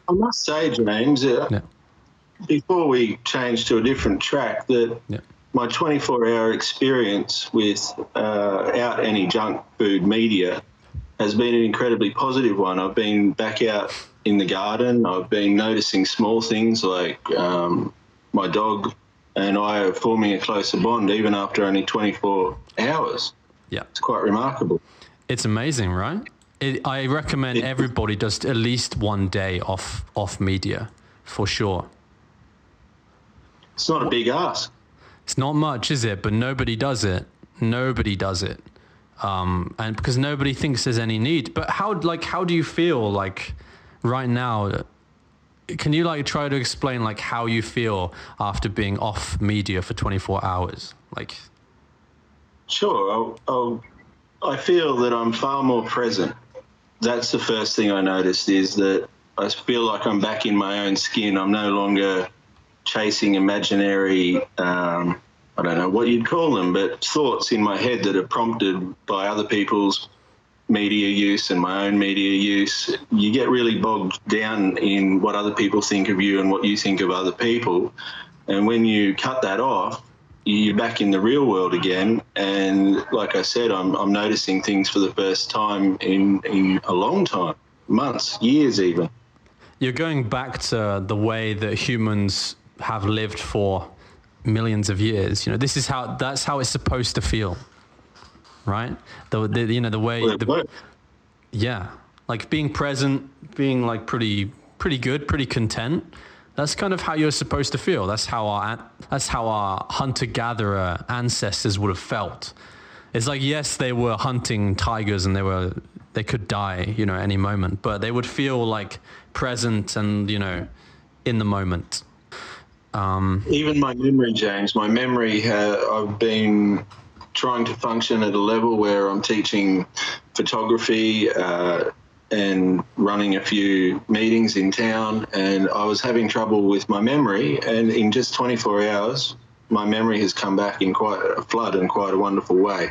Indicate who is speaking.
Speaker 1: I must say, James,
Speaker 2: Yeah.
Speaker 1: before we change to a different track, that
Speaker 2: Yeah.
Speaker 1: my 24-hour experience without any junk food media has been an incredibly positive one. I've been back out in the garden. I've been noticing small things like my dog and I are forming a closer bond even after only 24 hours.
Speaker 2: Yeah.
Speaker 1: It's quite remarkable.
Speaker 2: It's amazing, right? I recommend everybody does at least one day off media, for sure.
Speaker 1: It's not a big ask.
Speaker 2: It's not much, is it? But nobody does it. Nobody does it. And because nobody thinks there's any need. But how do you feel like right now? Can you like try to explain like how you feel after being off media for 24 hours? Like,
Speaker 1: Sure. I feel that I'm far more present. That's the first thing I noticed, is that I feel like I'm back in my own skin. I'm no longer chasing imaginary, I don't know what you'd call them, but thoughts in my head that are prompted by other people's media use and my own media use. You get really bogged down in what other people think of you and what you think of other people. And when you cut that off, you're back in the real world again. And like I said, I'm noticing things for the first time in a long time, months, years even.
Speaker 2: you're going back to the way that humans have lived for millions of years. You know, that's how it's supposed to feel, right? The way, yeah, like being present, being like pretty good, pretty content. That's kind of how you're supposed to feel. That's how our hunter-gatherer ancestors would have felt. It's like, yes, they were hunting tigers and they could die, you know, any moment, but they would feel like present and, you know, in the moment.
Speaker 1: Even my memory, James, I've been trying to function at a level where I'm teaching photography and running a few meetings in town, and I was having trouble with my memory, and in just 24 hours, my memory has come back in quite a flood and quite a wonderful way.